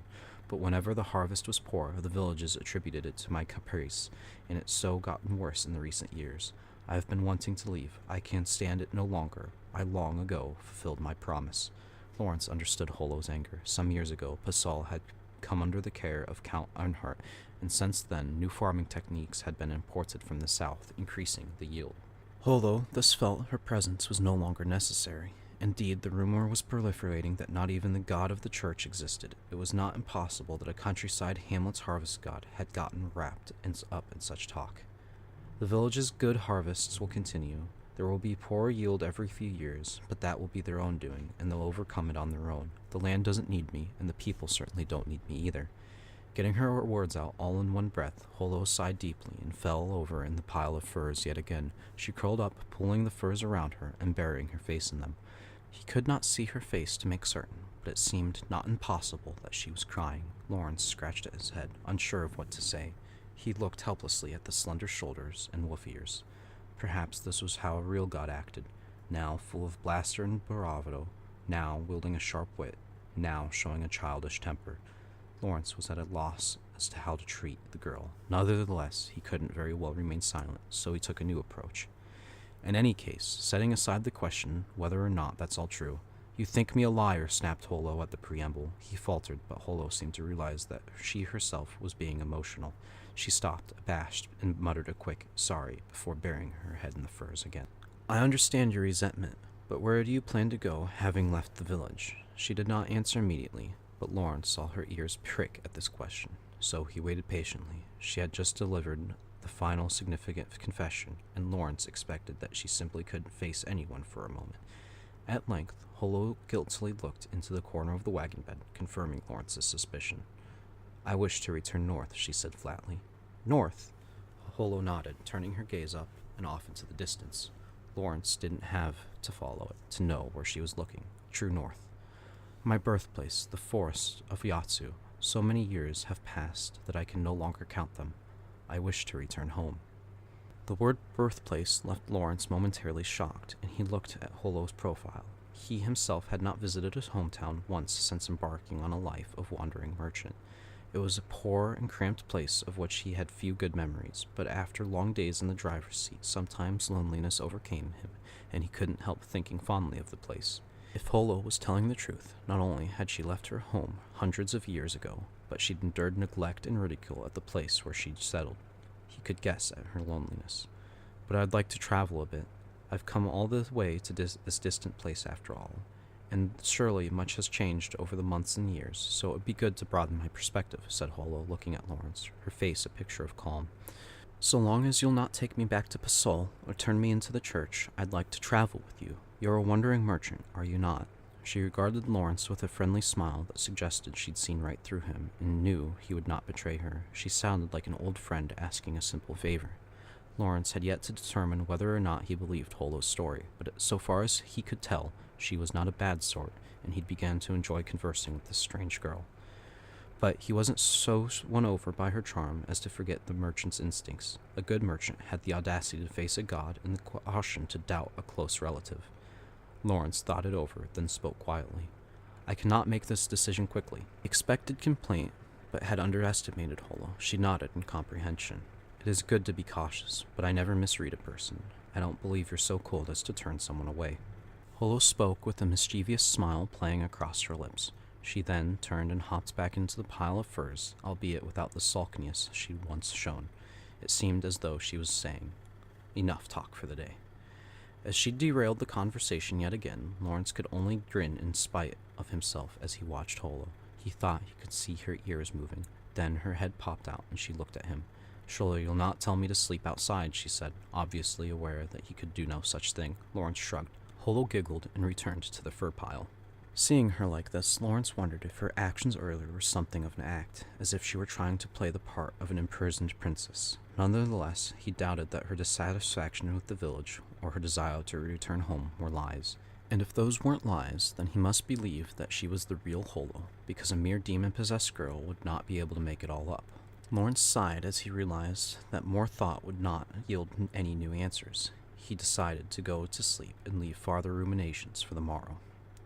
Speaker 1: But whenever the harvest was poor, the villages attributed it to my caprice, and it's so gotten worse in the recent years. I have been wanting to leave. I can't stand it no longer. I long ago fulfilled my promise. Lawrence understood Holo's anger. Some years ago, Pasal had come under the care of Count Earnhardt, and since then, new farming techniques had been imported from the south, increasing the yield. Holo thus felt her presence was no longer necessary. Indeed, the rumor was proliferating that not even the god of the church existed. It was not impossible that a countryside hamlet's harvest god had gotten wrapped up in such talk. The village's good harvests will continue. There will be poor yield every few years, but that will be their own doing, and they'll overcome it on their own. The land doesn't need me, and the people certainly don't need me either. Getting her words out all in one breath, Holo sighed deeply and fell over in the pile of furs yet again. She curled up, pulling the furs around her and burying her face in them. He could not see her face to make certain, but it seemed not impossible that she was crying. Lawrence scratched at his head, unsure of what to say. He looked helplessly at the slender shoulders and wolf ears. Perhaps this was how a real god acted, now full of bluster and bravado, now wielding a sharp wit, now showing a childish temper. Lawrence was at a loss as to how to treat the girl. Nevertheless, he couldn't very well remain silent, so he took a new approach. In any case, setting aside the question whether or not that's all true, you think me a liar, snapped Holo at the preamble. He faltered, but Holo seemed to realize that she herself was being emotional. She stopped, abashed, and muttered a quick sorry before burying her head in the furs again. I understand your resentment, but where do you plan to go, having left the village? She did not answer immediately, but Lawrence saw her ears prick at this question, so he waited patiently. She had just delivered the final significant confession, and Lawrence expected that she simply couldn't face anyone for a moment. At length, Holo guiltily looked into the corner of the wagon bed, confirming Lawrence's suspicion. I wish to return north, she said flatly. North? Holo nodded, turning her gaze up and off into the distance. Lawrence didn't have to follow it to know where she was looking. True north. My birthplace, the forest of Yatsu. So many years have passed that I can no longer count them. I wish to return home. The word birthplace left Lawrence momentarily shocked, and he looked at Holo's profile. He himself had not visited his hometown once since embarking on a life of wandering merchant. It was a poor and cramped place of which he had few good memories, but after long days in the driver's seat, sometimes loneliness overcame him, and he couldn't help thinking fondly of the place. If Holo was telling the truth, not only had she left her home hundreds of years ago, but she'd endured neglect and ridicule at the place where she'd settled. He could guess at her loneliness. But I'd like to travel a bit. I've come all the way to this distant place after all, and surely much has changed over the months and years, so it would be good to broaden my perspective, said Holo, looking at Lawrence, her face a picture of calm. So long as you'll not take me back to Pasol or turn me into the church, I'd like to travel with you. You're a wandering merchant, are you not? She regarded Lawrence with a friendly smile that suggested she'd seen right through him and knew he would not betray her. She sounded like an old friend asking a simple favor. Lawrence had yet to determine whether or not he believed Holo's story, but so far as he could tell, she was not a bad sort, and he began to enjoy conversing with this strange girl. But he wasn't so won over by her charm as to forget the merchant's instincts. A good merchant had the audacity to face a god and the caution to doubt a close relative. Lawrence thought it over, then spoke quietly. I cannot make this decision quickly. Expected complaint, but had underestimated Holo. She nodded in comprehension. It is good to be cautious, but I never misread a person. I don't believe you're so cold as to turn someone away. Holo spoke with a mischievous smile playing across her lips. She then turned and hopped back into the pile of furs, albeit without the sulkiness she'd once shown. It seemed as though she was saying, enough talk for the day. As she derailed the conversation yet again, Lawrence could only grin in spite of himself as he watched Holo. He thought he could see her ears moving. Then her head popped out and she looked at him. Surely you'll not tell me to sleep outside, she said, obviously aware that he could do no such thing. Lawrence shrugged. Holo giggled and returned to the fur pile. Seeing her like this, Lawrence wondered if her actions earlier were something of an act, as if she were trying to play the part of an imprisoned princess. Nonetheless, he doubted that her dissatisfaction with the village or her desire to return home were lies. And if those weren't lies, then he must believe that she was the real Holo, because a mere demon-possessed girl would not be able to make it all up. Lawrence sighed as he realized that more thought would not yield any new answers. He decided to go to sleep and leave farther ruminations for the morrow.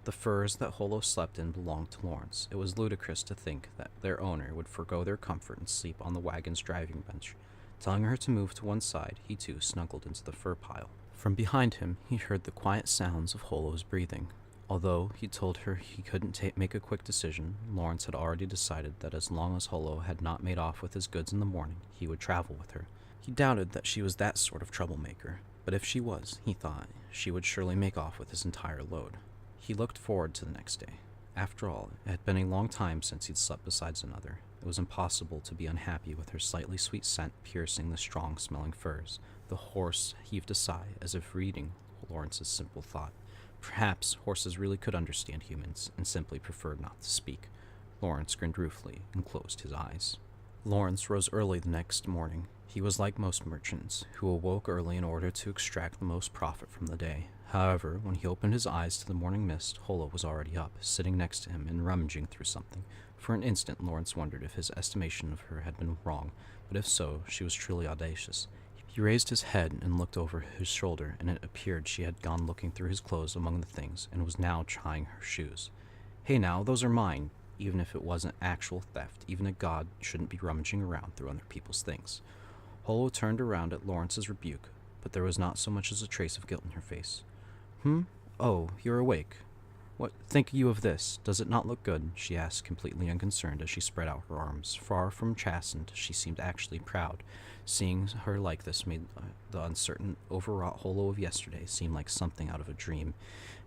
Speaker 1: The furs that Holo slept in belonged to Lawrence. It was ludicrous to think that their owner would forego their comfort and sleep on the wagon's driving bench. Telling her to move to one side, he too snuggled into the fur pile. From behind him, he heard the quiet sounds of Holo's breathing. Although he told her he couldn't make a quick decision, Lawrence had already decided that as long as Holo had not made off with his goods in the morning, he would travel with her. He doubted that she was that sort of troublemaker, but if she was, he thought, she would surely make off with his entire load. He looked forward to the next day. After all, it had been a long time since he'd slept beside another. It was impossible to be unhappy with her slightly sweet scent piercing the strong-smelling furs. The horse heaved a sigh, as if reading Lawrence's simple thought. Perhaps horses really could understand humans, and simply preferred not to speak. Lawrence grinned ruefully and closed his eyes. Lawrence rose early the next morning. He was like most merchants, who awoke early in order to extract the most profit from the day. However, when he opened his eyes to the morning mist, Holo was already up, sitting next to him and rummaging through something. For an instant, Lawrence wondered if his estimation of her had been wrong, but if so, she was truly audacious. He raised his head and looked over his shoulder, and it appeared she had gone looking through his clothes among the things, and was now trying her shoes. Hey now, those are mine. Even if it wasn't actual theft, even a god shouldn't be rummaging around through other people's things. Holo turned around at Lawrence's rebuke, but there was not so much as a trace of guilt in her face. Oh, you're awake. What think you of this? Does it not look good? She asked, completely unconcerned as she spread out her arms. Far from chastened, she seemed actually proud. Seeing her like this made the uncertain, overwrought Holo of yesterday seem like something out of a dream.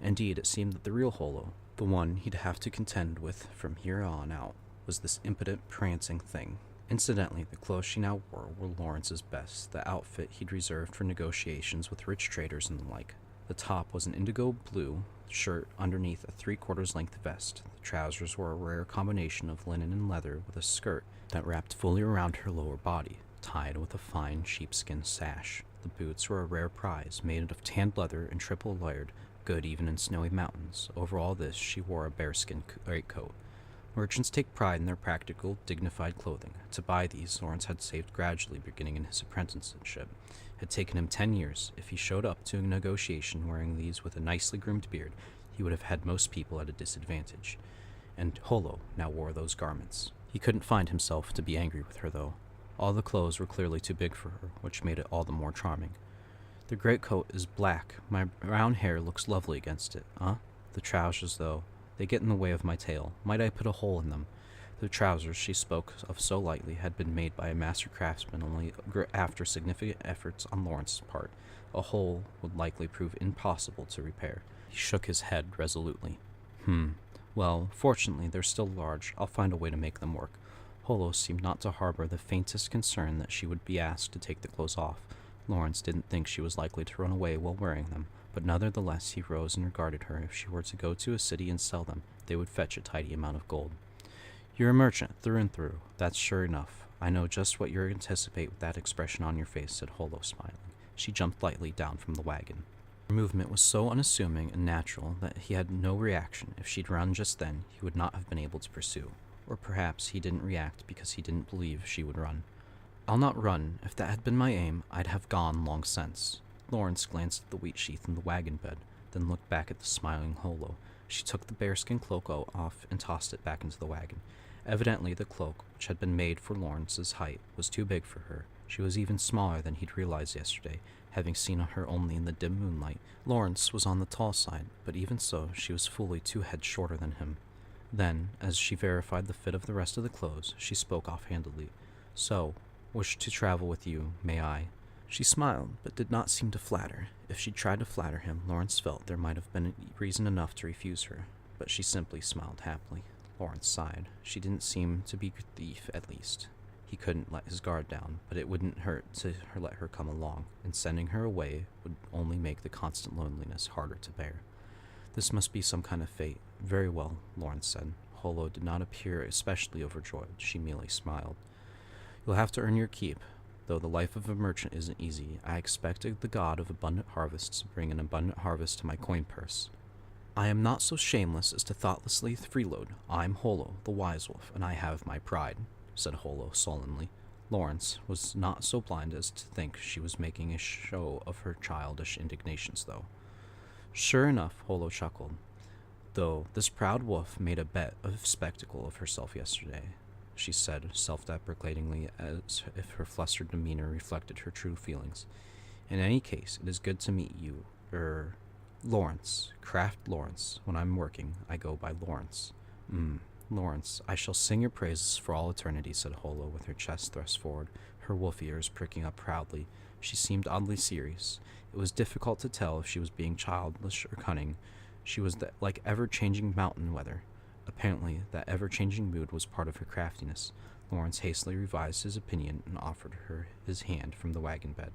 Speaker 1: Indeed, it seemed that the real Holo, the one he'd have to contend with from here on out, was this impotent, prancing thing. Incidentally, the clothes she now wore were Lawrence's best, the outfit he'd reserved for negotiations with rich traders and the like. The top was an indigo blue shirt underneath a 3/4 length vest. The trousers were a rare combination of linen and leather with a skirt that wrapped fully around her lower body. tied with a fine sheepskin sash. The boots were a rare prize, made of tanned leather and triple layered, good even in snowy mountains. Over all this, she wore a bearskin greatcoat. Merchants take pride in their practical, dignified clothing. To buy these, Lawrence had saved gradually beginning in his apprenticeship. It had taken him 10 years. If he showed up to a negotiation wearing these with a nicely groomed beard, he would have had most people at a disadvantage. And Holo now wore those garments. He couldn't find himself to be angry with her, though. All the clothes were clearly too big for her, which made it all the more charming. The greatcoat is black. My brown hair looks lovely against it, huh? The trousers, though, they get in the way of my tail. Might I put a hole in them? The trousers she spoke of so lightly had been made by a master craftsman only after significant efforts on Lawrence's part. A hole would likely prove impossible to repair. He shook his head resolutely. Well, fortunately, they're still large. I'll find a way to make them work. Holo seemed not to harbor the faintest concern that she would be asked to take the clothes off. Lawrence didn't think she was likely to run away while wearing them, but nevertheless he rose and regarded her. If she were to go to a city and sell them, they would fetch a tidy amount of gold. You're a merchant, through and through. That's sure enough. I know just what you anticipate with that expression on your face, said Holo, smiling. She jumped lightly down from the wagon. Her movement was so unassuming and natural that he had no reaction. If she'd run just then, he would not have been able to pursue. Or perhaps he didn't react because he didn't believe she would run. I'll not run. If that had been my aim, I'd have gone long since. Lawrence glanced at the wheat sheath in the wagon bed, then looked back at the smiling Holo. She took the bearskin cloak off and tossed it back into the wagon. Evidently the cloak, which had been made for Lawrence's height, was too big for her. She was even smaller than he'd realized yesterday, having seen her only in the dim moonlight. Lawrence was on the tall side, but even so, she was fully 2 heads shorter than him. Then, as she verified the fit of the rest of the clothes, she spoke offhandedly. So, wish to travel with you, may I? She smiled, but did not seem to flatter. If she tried to flatter him, Lawrence felt there might have been reason enough to refuse her, but she simply smiled happily. Lawrence sighed. She didn't seem to be a thief, at least. He couldn't let his guard down, but it wouldn't hurt to let her come along, and sending her away would only make the constant loneliness harder to bear. This must be some kind of fate. Very well, Lawrence said. Holo did not appear especially overjoyed. She merely smiled. You'll have to earn your keep. Though the life of a merchant isn't easy, I expected the god of abundant harvests to bring an abundant harvest to my coin purse. I am not so shameless as to thoughtlessly freeload. I'm Holo, the wise wolf, and I have my pride, said Holo sullenly. Lawrence was not so blind as to think she was making a show of her childish indignations, though. Sure enough, Holo chuckled, though this proud wolf made a bet of spectacle of herself yesterday, she said self-deprecatingly, as if her flustered demeanor reflected her true feelings. In any case, it is good to meet you, Lawrence, Kraft Lawrence. When I'm working, I go by Lawrence. Lawrence, I shall sing your praises for all eternity, said Holo, with her chest thrust forward, her wolf ears pricking up proudly. She seemed oddly serious. It was difficult to tell if she was being childish or cunning. She was like ever-changing mountain weather. Apparently, that ever-changing mood was part of her craftiness. Lawrence hastily revised his opinion and offered her his hand from the wagon bed.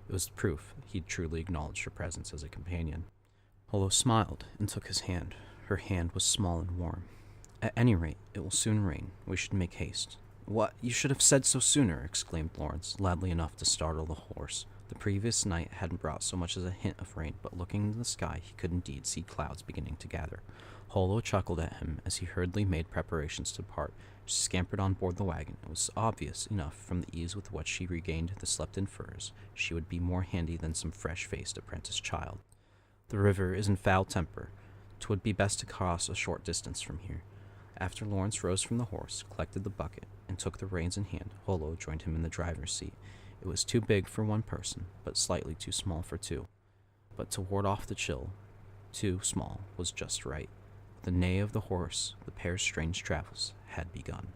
Speaker 1: It was proof he'd truly acknowledged her presence as a companion. Holo smiled and took his hand. Her hand was small and warm. At any rate, it will soon rain. We should make haste. What? You should have said so sooner, exclaimed Lawrence, loudly enough to startle the horse. The previous night hadn't brought so much as a hint of rain, but looking into the sky, he could indeed see clouds beginning to gather. Holo chuckled at him as he hurriedly made preparations to depart. She scampered on board the wagon. It was obvious enough from the ease with which she regained the slept-in furs. She would be more handy than some fresh-faced apprentice child. The river is in foul temper. 'Twould be best to cross a short distance from here. After Lawrence rose from the horse, collected the bucket, and took the reins in hand, Holo joined him in the driver's seat. It was too big for one person, but slightly too small for two. But to ward off the chill, too small was just right. The neigh of the horse, the pair's strange travels had begun.